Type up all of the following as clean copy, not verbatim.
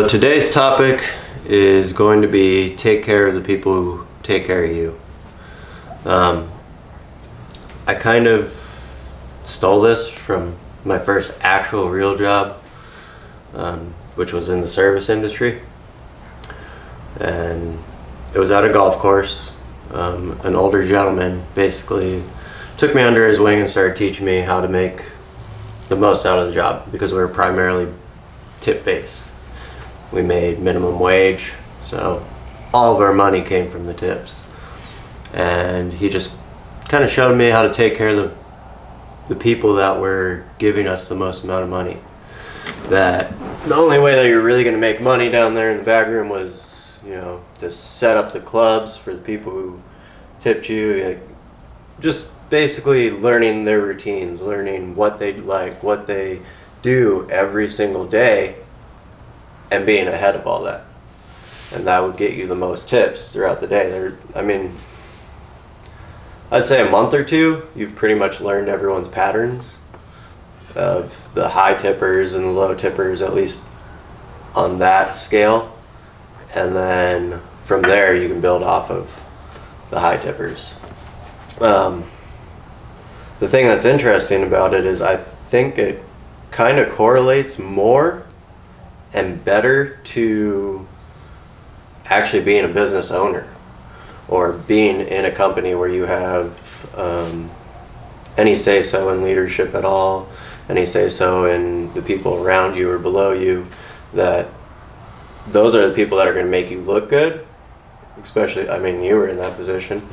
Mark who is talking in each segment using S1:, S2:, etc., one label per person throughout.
S1: Today's topic is going to be take care of the people who take care of you. I kind of stole this from my first actual real job, which was in the service industry. And it was at a golf course. An older gentleman basically took me under his wing and started teaching me how to make the most out of the job, because we were primarily tip-based. We made minimum wage, so all of our money came from the tips. And he just kind of showed me how to take care of the people that were giving us the most amount of money. That the only way that you're really going to make money down there in the back room was, you know, to set up the clubs for the people who tipped you. Like, just basically learning their routines, learning what they like, what they do every single day, and being ahead of all that. And that would get you the most tips throughout the day. I mean, I'd say a month or two, you've pretty much learned everyone's patterns of the high tippers and the low tippers, at least on that scale. And then from there, you can build off of the high tippers. The thing that's interesting about it is I think it kind of correlates more and better to actually being a business owner, or being in a company where you have any say-so in leadership at all, any say-so in the people around you or below you. That those are the people that are going to make you look good. Especially, I mean, you were in that position,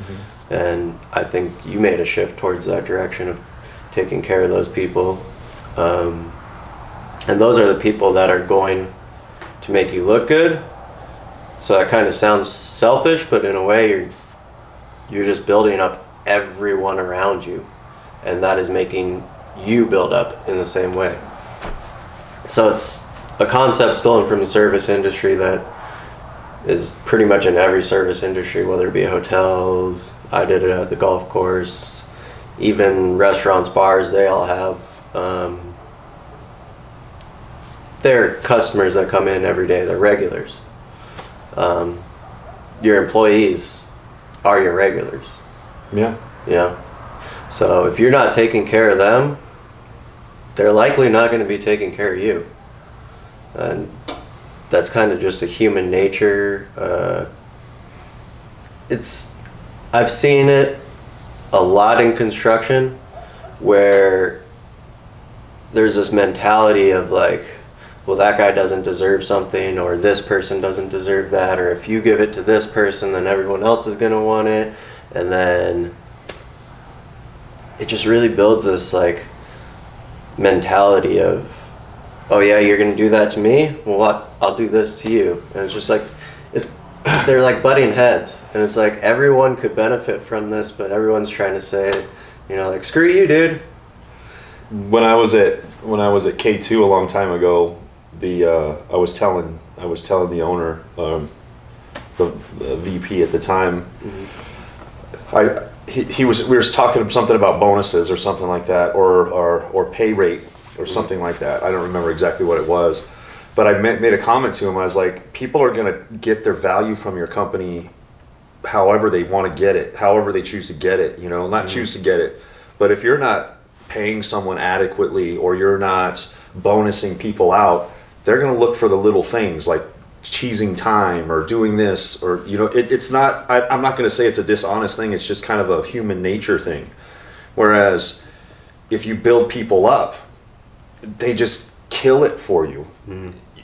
S1: and I think you made a shift towards that direction of taking care of those people. And those are the people that are going to make you look good. So that kind of sounds selfish, but in a way you're just building up everyone around you, and that is making you build up in the same way. So it's a concept stolen from the service industry that is pretty much in every service industry, whether it be hotels, I did it at the golf course, even restaurants, bars, they all have their customers that come in every day, they're regulars. Your employees are your regulars.
S2: Yeah.
S1: Yeah. So if you're not taking care of them, they're likely not going to be taking care of you. And that's kind of just a human nature. I've seen it a lot in construction, where there's this mentality of like, well, that guy doesn't deserve something, or this person doesn't deserve that, or if you give it to this person, then everyone else is going to want it. And then it just really builds this like mentality of, oh yeah, you're going to do that to me? Well, what? I'll do this to you. And it's just like, they're like butting heads, and it's like everyone could benefit from this, but everyone's trying to say, you know, like, screw you, dude.
S2: When I was at K2 a long time ago, I was telling the owner, the VP at the time, we were talking something about bonuses or something like that, or pay rate or something like that. I don't remember exactly what it was, but I made a comment to him. I was like, people are going to get their value from your company however they want to get it, however they choose to get it, you know, not choose to get it. But if you're not paying someone adequately, or you're not bonusing people out, they're going to look for the little things like cheesing time or doing this, or, you know, it's not, I'm not going to say it's a dishonest thing. It's just kind of a human nature thing. Whereas if you build people up, they just kill it for you.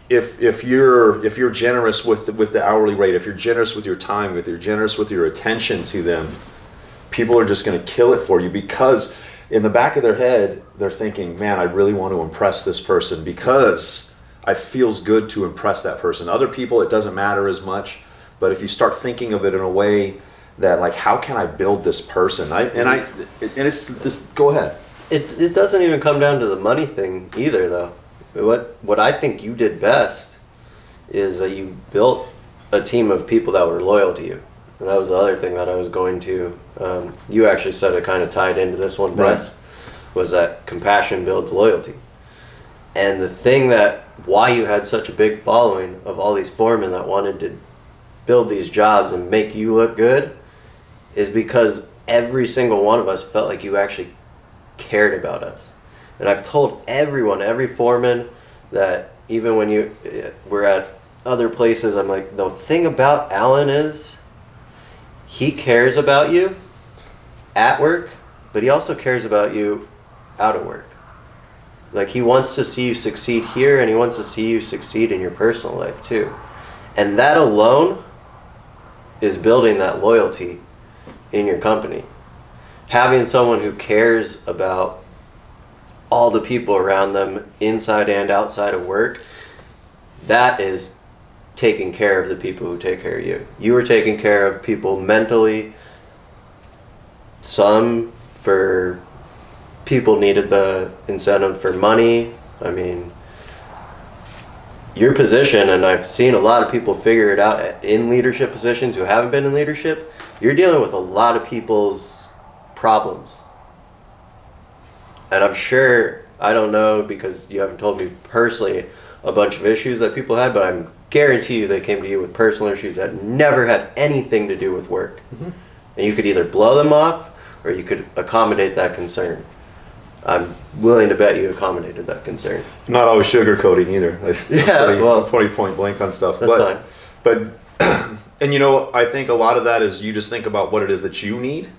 S2: If you're generous with the hourly rate, if you're generous with your time, if you're generous with your attention to them, people are just going to kill it for you, because in the back of their head, they're thinking, man, I really want to impress this person because it feels good to impress that person. Other people, it doesn't matter as much. But if you start thinking of it in a way that, like, how can I build this person? Go ahead.
S1: It doesn't even come down to the money thing either, though. What I think you did best is that you built a team of people that were loyal to you. And that was the other thing that I was going to. You actually said it kind of tied into this one best, was that compassion builds loyalty. And the thing that why you had such a big following of all these foremen that wanted to build these jobs and make you look good is because every single one of us felt like you actually cared about us. And I've told everyone, every foreman, that even when you were at other places, I'm like, the thing about Alan is he cares about you at work, but he also cares about you out of work. Like, he wants to see you succeed here, and he wants to see you succeed in your personal life too. And that alone is building that loyalty in your company. Having someone who cares about all the people around them, inside and outside of work, that is taking care of the people who take care of you. You are taking care of people mentally. Some for people needed the incentive for money. I mean, your position, and I've seen a lot of people figure it out in leadership positions who haven't been in leadership, you're dealing with a lot of people's problems. And I'm sure, I don't know because you haven't told me personally a bunch of issues that people had, but I guarantee you they came to you with personal issues that never had anything to do with work. Mm-hmm. And you could either blow them off or you could accommodate that concern. I'm willing to bet you accommodated that concern.
S2: Not always sugarcoating either. I'm pretty point blank on stuff.
S1: That's fine.
S2: But and you know, I think a lot of that is you just think about what it is that you need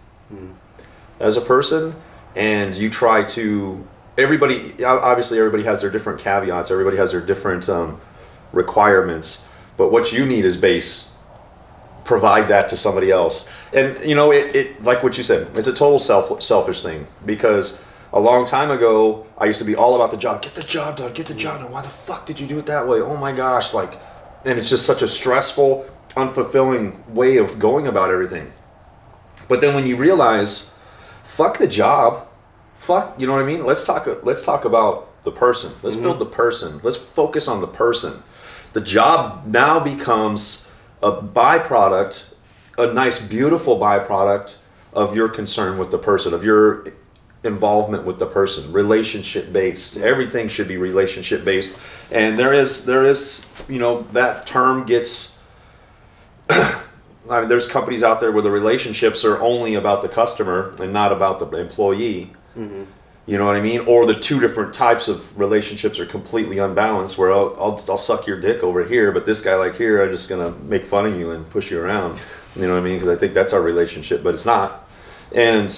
S2: as a person, and you try to. Obviously, everybody has their different caveats. Everybody has their different requirements. But what you need is base. Provide that to somebody else, and you know, it like what you said. It's a total selfish thing because. A long time ago, I used to be all about the job. Get the job done, get the job done. Why the fuck did you do it that way? Oh my gosh, like, and it's just such a stressful, unfulfilling way of going about everything. But then when you realize, fuck the job, you know what I mean? Let's talk about the person. Let's build the person. Let's focus on the person. The job now becomes a byproduct, a nice, beautiful byproduct of your concern with the person, of your involvement with the person, relationship based. Everything should be relationship based, and there is you know, that term gets I mean, there's companies out there where the relationships are only about the customer and not about the employee. You know what I mean? Or the two different types of relationships are completely unbalanced, where I'll suck your dick over here, but this guy like here, I'm just gonna make fun of you and push you around. You know what I mean? Because I think that's our relationship, but it's not. And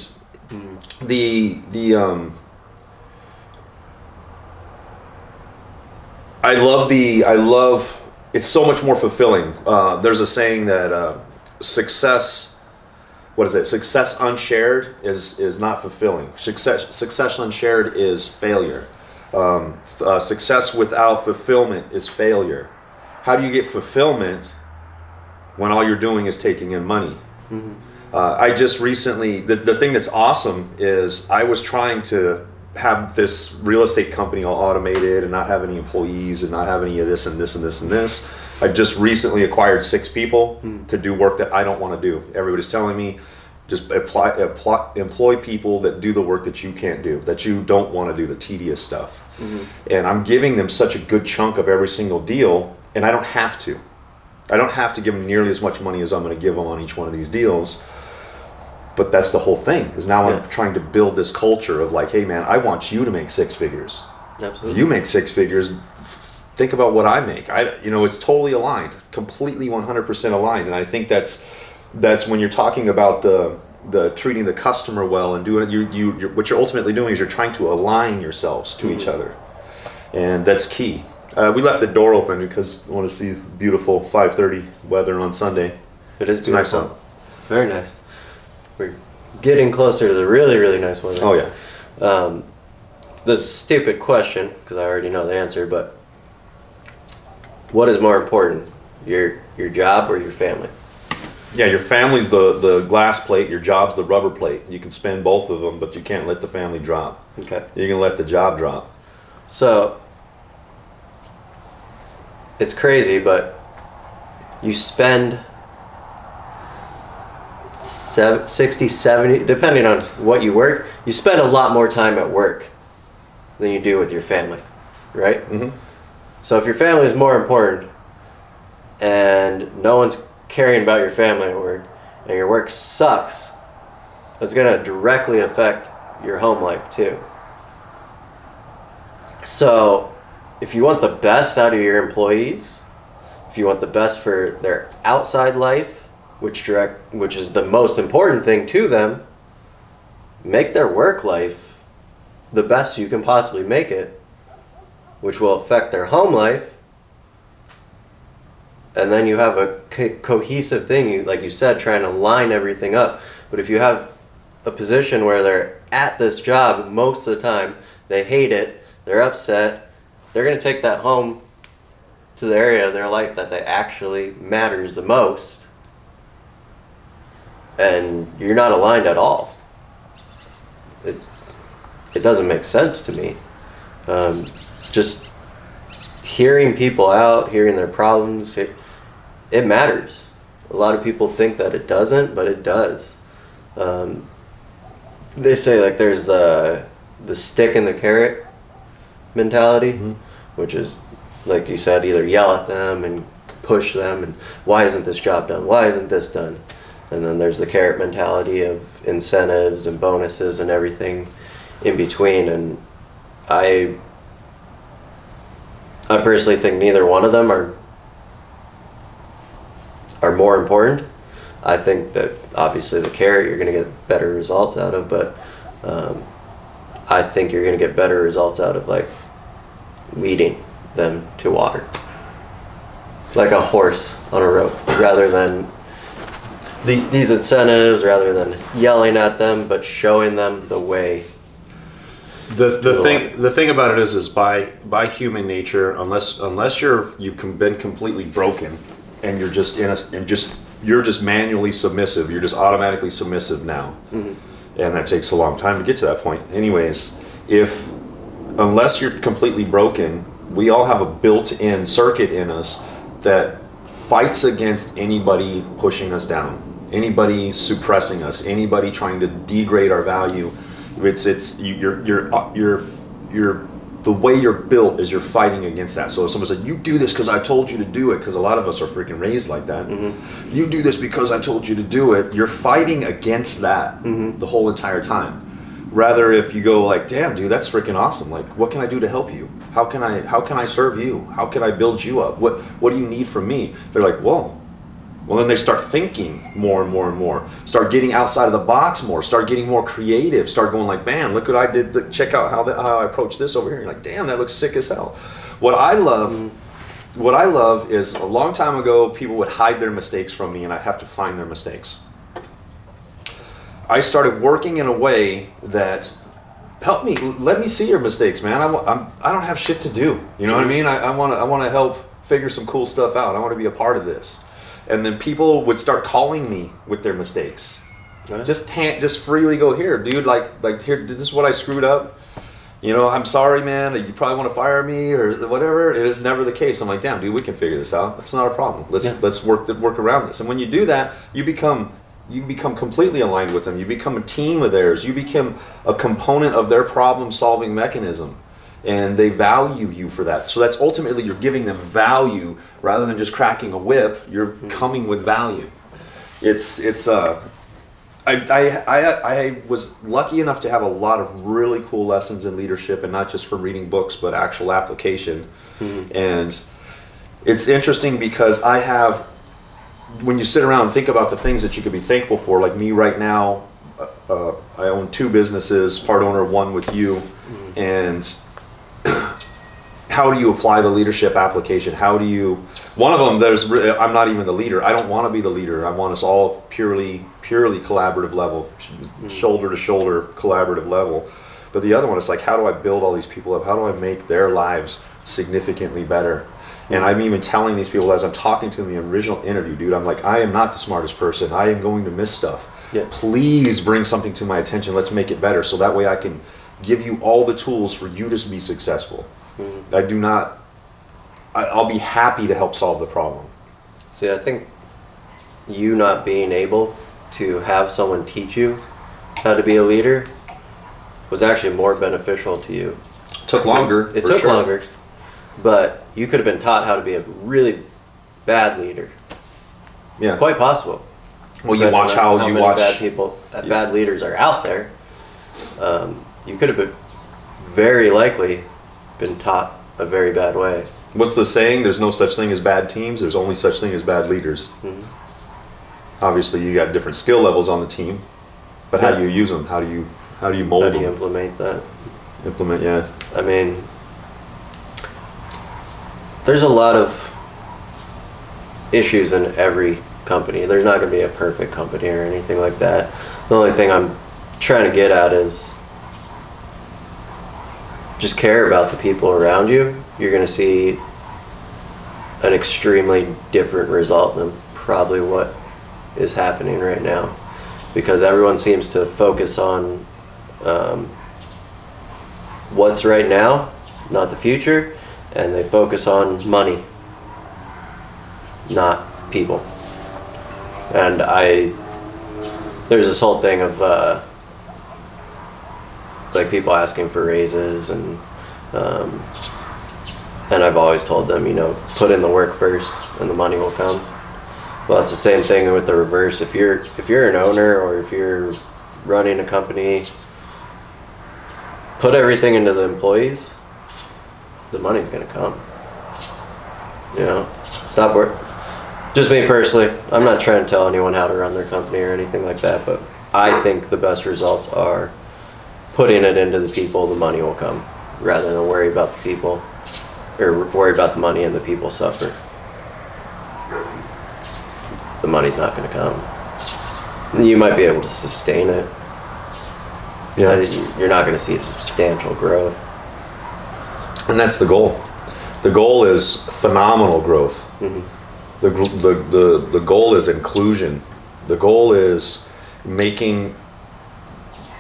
S2: I love it's so much more fulfilling. There's a saying that success unshared is not fulfilling. Success unshared is failure. Success without fulfillment is failure. How do you get fulfillment when all you're doing is taking in money? I just recently, the thing that's awesome is I was trying to have this real estate company all automated and not have any employees and not have any of this and this and this and this. I've just recently acquired 6 people to do work that I don't want to do. Everybody's telling me just employ people that do the work that you can't do, that you don't want to do, the tedious stuff. And I'm giving them such a good chunk of every single deal, and I don't have to. I don't have to give them nearly as much money as I'm going to give them on each one of these deals. But that's the whole thing, is now I'm trying to build this culture of like, hey man, I want you to make 6 figures. Absolutely. If you make 6 figures, think about what I make. You know, it's totally aligned, completely 100% aligned. And I think that's when you're talking about the treating the customer well and doing you're what you're ultimately doing is you're trying to align yourselves to each other, and that's key. We left the door open because I want to see beautiful 5:30 weather on Sunday.
S1: It's nice out. It's very nice. We're getting closer to the really, really nice weather.
S2: Oh yeah.
S1: This is a stupid question because I already know the answer, but what is more important, your job or your family?
S2: Yeah, your family's the glass plate, your job's the rubber plate. You can spend both of them, but you can't let the family drop.
S1: Okay.
S2: You can let the job drop.
S1: So, it's crazy, but you spend 60, 70, depending on what you work, you spend a lot more time at work than you do with your family, right? So if your family is more important and no one's caring about your family at work and your work sucks, it's going to directly affect your home life too. So if you want the best out of your employees, if you want the best for their outside life, which is the most important thing to them, make their work life the best you can possibly make it, which will affect their home life. And then you have a cohesive thing, like you said, trying to line everything up. But if you have a position where they're at this job most of the time, they hate it, they're upset, they're going to take that home to the area of their life that they actually matters the most. And you're not aligned at all. It doesn't make sense to me. Just hearing people out, hearing their problems, it matters. A lot of people think that it doesn't, but it does. They say like there's the stick and the carrot mentality, which is, like you said, either yell at them and push them and why isn't this job done? Why isn't this done? And then there's the carrot mentality of incentives and bonuses and everything in between. And I personally think neither one of them are more important. I think that obviously the carrot you're going to get better results out of, but I think you're going to get better results out of like leading them to water, like a horse on a rope, rather than these incentives, rather than yelling at them, but showing them the way.
S2: The thing about it is by human nature, unless you've been completely broken and you're just you're just manually submissive, you're just automatically submissive now, and that takes a long time to get to that point. Anyways, unless you're completely broken, we all have a built-in circuit in us that fights against anybody pushing us down, anybody suppressing us, anybody trying to degrade our value. You're the way you're built is you're fighting against that. So if someone said, you do this because I told you to do it, because a lot of us are freaking raised like that. You do this because I told you to do it. You're fighting against that the whole entire time. Rather, if you go like, damn, dude, that's freaking awesome. Like, what can I do to help you? How can I serve you? How can I build you up? What do you need from me? They're like, whoa. Well, then they start thinking more and more and more. Start getting outside of the box more. Start getting more creative. Start going like, man, look what I did. Look, check out how I approach this over here. You're like, damn, that looks sick as hell. What I love is a long time ago, people would hide their mistakes from me, and I'd have to find their mistakes. I started working in a way that help me, let me see your mistakes, man. I don't have shit to do. You know what I mean? I want to help figure some cool stuff out. I want to be a part of this. And then people would start calling me with their mistakes. Just freely go, here, dude, like here, this is what I screwed up. You know, I'm sorry, man. You probably want to fire me or whatever. It is never the case. I'm like, damn, dude, we can figure this out. It's not a problem. Let's work around this. And when you do that, you become completely aligned with them. You become a team of theirs. You become a component of their problem-solving mechanism. And they value you for that. So that's ultimately, you're giving them value rather than just cracking a whip. You're coming with value. I was lucky enough to have a lot of really cool lessons in leadership, and not just from reading books, but actual application. And it's interesting because when you sit around and think about the things that you could be thankful for, like me right now, I own 2 businesses, part owner of one with you, and how do you apply the leadership application? One of them, I'm not even the leader. I don't want to be the leader. I want us all purely collaborative level, shoulder to shoulder collaborative level. But the other one is like, how do I build all these people up? How do I make their lives significantly better? And I'm even telling these people as I'm talking to them in the original interview, dude, I'm like, I am not the smartest person. I am going to miss stuff. Please bring something to my attention. Let's make it better. So that way I can give you all the tools for you to be successful. I'll be happy to help solve the problem.
S1: See, I think you not being able to have someone teach you how to be a leader was actually more beneficial to you.
S2: It took longer.
S1: It took longer. but you could have been taught how to be a really bad leader.
S2: Yeah.
S1: Quite possible.
S2: Well, you watch how you
S1: many
S2: watch
S1: bad people, bad leaders are out there. You could have been very likely been taught a very bad way.
S2: What's the saying? There's no such thing as bad teams. There's only such thing as bad leaders. Obviously, you got different skill levels on the team, but how do you use them? How do you mold them?
S1: How do you implement that?
S2: Implement, yeah.
S1: I mean, there's a lot of issues in every company. There's not going to be a perfect company or anything like that. The only thing I'm trying to get at is just care about the people around you. You're going to see an extremely different result than probably what is happening right now, because everyone seems to focus on what's right now, not the future, and they focus on money, not people. And there's this whole thing of like people asking for raises, and I've always told them, put in the work first and the money will come. Well, it's the same thing with the reverse. If you're an owner or if you're running a company, put everything into the employees, the money's gonna come. It's not worth. Just me personally, I'm not trying to tell anyone how to run their company or anything like that, but I think the best results are putting it into the people, the money will come, rather than worry about the people, or worry about the money and the people suffer. The money's not going to come. You might be able to sustain it.
S2: Yeah.
S1: You're not going to see substantial growth.
S2: And that's the goal. The goal is phenomenal growth. The goal is inclusion. The goal is making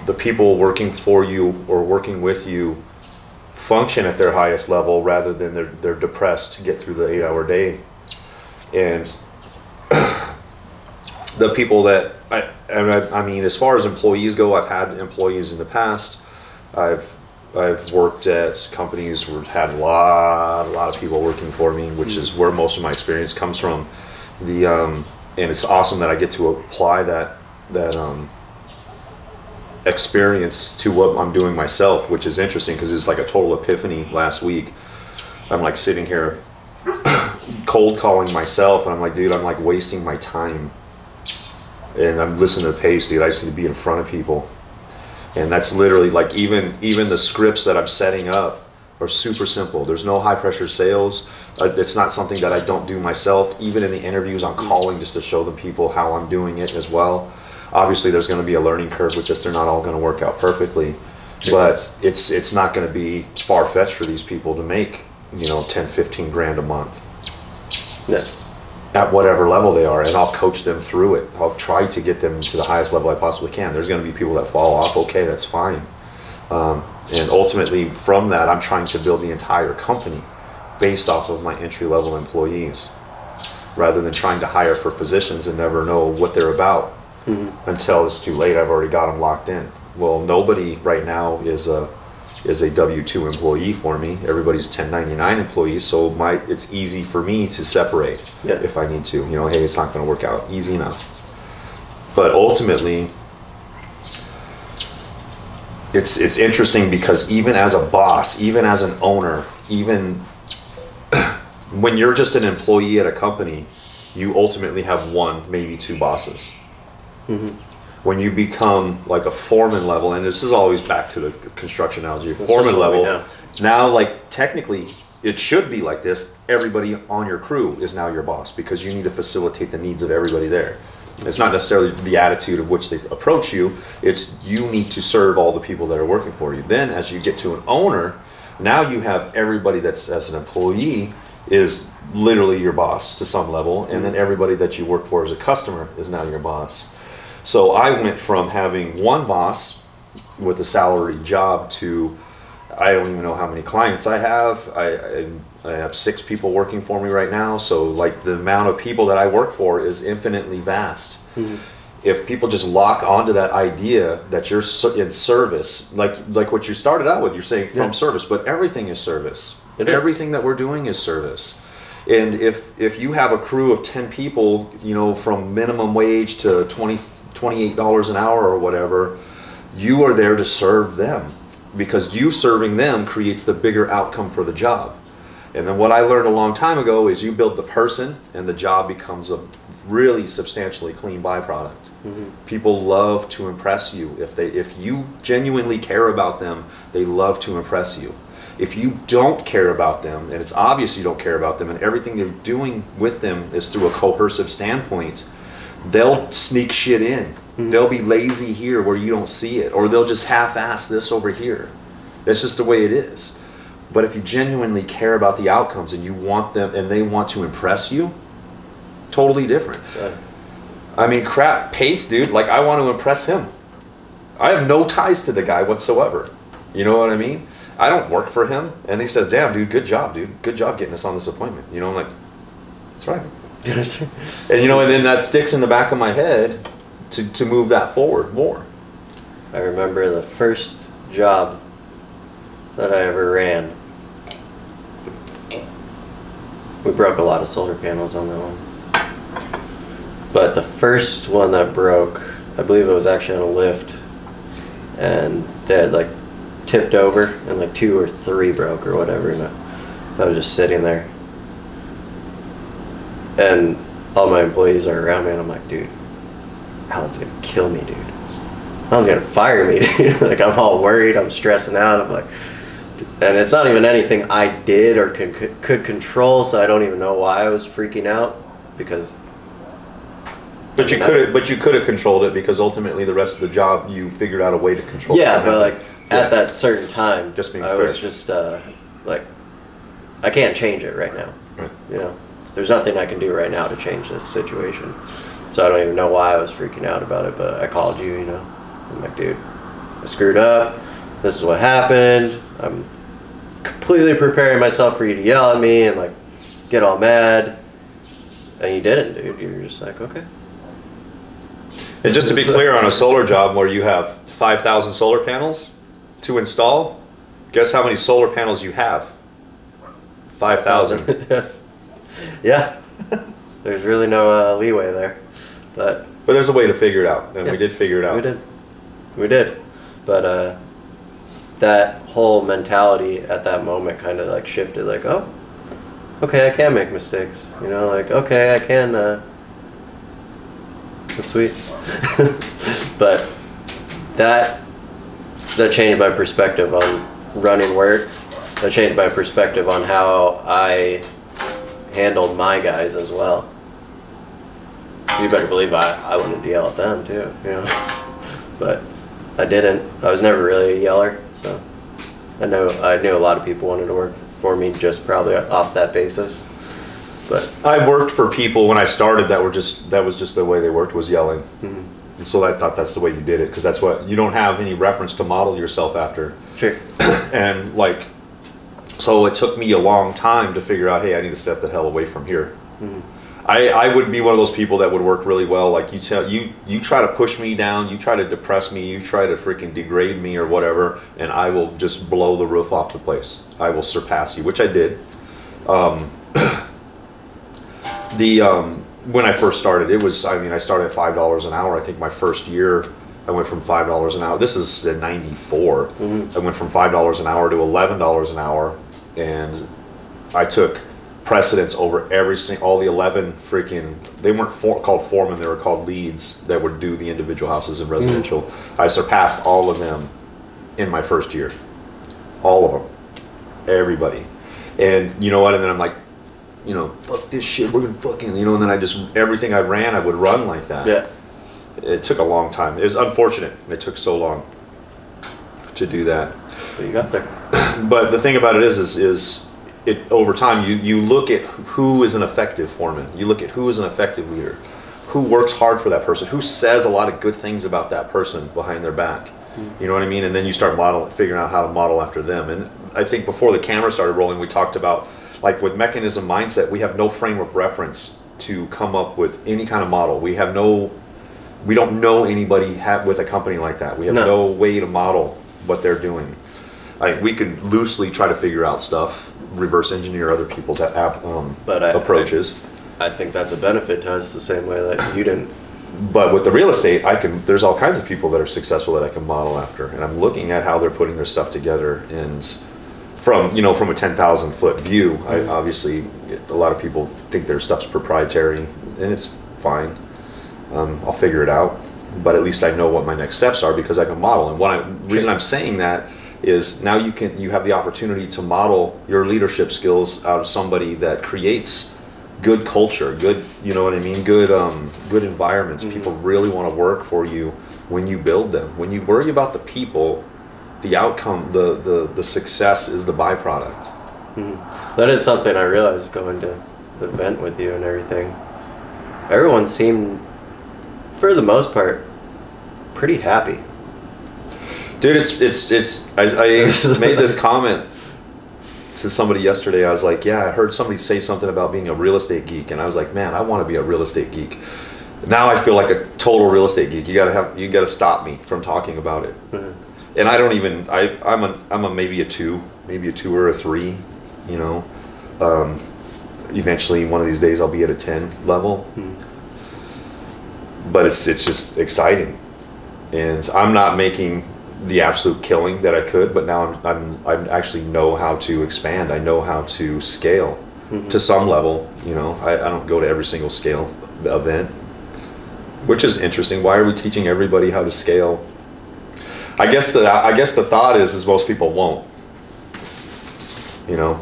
S2: the people working for you or working with you function at their highest level, rather than they're depressed to get through the 8-hour day. And the people that I mean, as far as employees go, I've had employees in the past. I've worked at companies where I've had a lot of people working for me, which is where most of my experience comes from. And it's awesome that I get to apply that experience to what I'm doing myself, which is interesting because it's like a total epiphany last week. I'm like sitting here cold calling myself, and I'm like, dude, I'm like wasting my time. And I'm listening to the pace, dude. I just need to be in front of people. And that's literally like even the scripts that I'm setting up are super simple. There's no high pressure sales. It's not something that I don't do myself. Even in the interviews, I'm calling just to show the people how I'm doing it as well. Obviously, there's going to be a learning curve with this. They're not all going to work out perfectly, but it's not going to be far fetched for these people to make 10, 15 grand a month.
S1: Yeah. At
S2: whatever level they are, and I'll coach them through it. I'll try to get them to the highest level I possibly can. There's going to be people that fall off. Okay, that's fine. And ultimately, from that, I'm trying to build the entire company based off of my entry-level employees, rather than trying to hire for positions and never know what they're about until it's too late. I've already got them locked in. Well, nobody right now is a W-2 employee for me. Everybody's 1099 employees, so it's easy for me to separate if I need to. Hey, it's not going to work out. Easy enough. But ultimately, it's interesting because even as a boss, even as an owner, even when you're just an employee at a company, you ultimately have one, maybe two bosses. When you become like a foreman level, and this is always back to the construction analogy, foreman level, now like technically it should be like this. Everybody on your crew is now your boss, because you need to facilitate the needs of everybody there. It's not necessarily the attitude of which they approach you. It's you need to serve all the people that are working for you. Then as you get to an owner, now you have everybody that's as an employee is literally your boss to some level, and then everybody that you work for as a customer is now your boss. So I went from having one boss with a salary job to, I don't even know how many clients I have. I have 6 people working for me right now. So like the amount of people that I work for is infinitely vast. If people just lock onto that idea that you're in service, like what you started out with, you're saying from service, but everything is service. Everything that we're doing is service. And if you have a crew of 10 people, you know, from minimum wage to $28 an hour or whatever, you are there to serve them, because you serving them creates the bigger outcome for the job. And then what I learned a long time ago is you build the person and the job becomes a really substantially clean byproduct. People love to impress you. If you genuinely care about them, they love to impress you. If you don't care about them, and it's obvious you don't care about them, and everything they're doing with them is through a coercive standpoint, they'll sneak shit in. They'll be lazy here where you don't see it, or they'll just half-ass this over here. That's just the way it is. But if you genuinely care about the outcomes and you want them, and they want to impress you, totally different. Yeah. I mean, crap, Pace, dude, like, I want to impress him. I have no ties to the guy whatsoever. You know what I mean? I don't work for him. And he says, damn, dude, good job, dude. Good job getting us on this appointment. You know, I'm like, that's right. And, you know, and then that sticks in the back of my head to move that forward more.
S1: I remember the first job that I ever ran. We broke a lot of solar panels on that one. But the first one that broke, I believe it was actually on a lift, and they had like tipped over, and like 2 or 3 broke or whatever, and I was just sitting there. And all my employees are around me, and I'm like, dude, Alan's gonna kill me, dude. Alan's gonna fire me, dude. Like, I'm all worried, I'm stressing out, I'm like, and it's not even anything I did or could control, so I don't even know why I was freaking out, because...
S2: But you could have controlled it, because ultimately the rest of the job you figured out a way to control.
S1: Yeah, but like at that certain time,
S2: just being
S1: I was just like, I can't change it right now.
S2: Right.
S1: You know, there's nothing I can do right now to change this situation. So I don't even know why I was freaking out about it. But I called you. You know, I'm like, dude, I screwed up. This is what happened. I'm completely preparing myself for you to yell at me and like get all mad, and you didn't, dude. You were just like, okay.
S2: And just to be clear, on a solar job where you have 5,000 solar panels to install, guess how many solar panels you have? 5,000.
S1: Yes. Yeah. There's really no leeway there, but
S2: there's a way to figure it out, and we did figure it out.
S1: We did. But that whole mentality at that moment kind of like shifted. Like, oh, okay, I can make mistakes. You know, like, okay, I can. That's sweet. But that changed my perspective on running work. That changed my perspective on how I handled my guys as well. You better believe I wanted to yell at them too, you know. But I didn't. I was never really a yeller, so I knew a lot of people wanted to work for me just probably off that basis. But
S2: I worked for people when I started that was just the way they worked, was yelling. And so I thought that's the way you did it, because that's what you don't have any reference to model yourself after.
S1: Sure.
S2: And like, so it took me a long time to figure out, hey, I need to step the hell away from here. I would be one of those people that would work really well. Like, you try to push me down, you try to depress me, you try to freaking degrade me or whatever, and I will just blow the roof off the place. I will surpass you, which I did. When I first started, it was, I mean, I started at $5 an hour. I think my first year I went from $5 an hour. This is in '94. I went from $5 an hour to $11 an hour, and I took precedence over all the 11 freaking, they weren't called foremen, they were called leads that would do the individual houses in residential. I surpassed all of them in my first year. All of them. Everybody. And you know what? And then I'm like, you know, fuck this shit, we're gonna fucking, you know, and then everything I ran, I would run like that.
S1: yeah.
S2: It took a long time. It was unfortunate. It took so long to do that.
S1: But you got there.
S2: But the thing about it is it over time, you look at who is an effective foreman. You look at who is an effective leader. Who works hard for that person. Who says a lot of good things about that person behind their back. You know what I mean? And then you start figuring out how to model after them. And I think before the camera started rolling, we talked about, like with Mechanism Mindset, we have no frame of reference to come up with any kind of model. We don't know anybody with a company like that. We have no way to model what they're doing. We can loosely try to figure out stuff, reverse engineer other people's
S1: But
S2: approaches.
S1: I think that's a benefit to us the same way that you didn't.
S2: But with the real estate, there's all kinds of people that are successful that I can model after, and I'm looking at how they're putting their stuff together. And from a 10,000 foot view, obviously a lot of people think their stuff's proprietary, and it's fine. I'll figure it out, but at least I know what my next steps are because I can model. And reason I'm saying that is now you have the opportunity to model your leadership skills out of somebody that creates good culture, good, you know what I mean, good environments. People really want to work for you when you build them. When you worry about the people, the outcome, the success is the byproduct.
S1: That is something I realized going to the event with you and everything. Everyone seemed, for the most part, pretty happy.
S2: Dude, I made this comment to somebody yesterday. I was like, yeah, I heard somebody say something about being a real estate geek, and I was like, man, I want to be a real estate geek. Now I feel like a total real estate geek. You gotta stop me from talking about it. And I don't even, I'm a maybe a 2 or a 3, you know. Eventually one of these days I'll be at a 10 level. But it's just exciting. And I'm not making the absolute killing that I could, but now I actually know how to expand. I know how to scale to some level. You know, I don't go to every single scale event, which is interesting. Why are we teaching everybody how to scale? I guess the thought is most people won't. You know,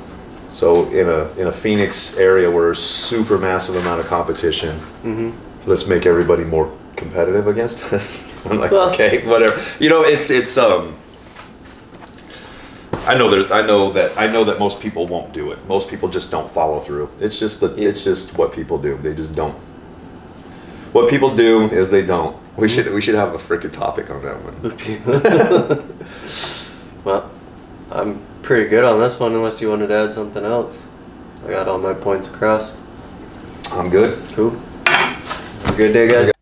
S2: so in a Phoenix area where there's super massive amount of competition, let's make everybody more competitive against us. I'm like, okay, whatever. You know, it's I know that most people won't do it. Most people just don't follow through. It's just what people do. They just don't. What people do is they don't. We should have a freaking topic on that one.
S1: Well, I'm pretty good on this one unless you wanted to add something else. I got all my points across.
S2: I'm good.
S1: Cool. Have a good day, guys.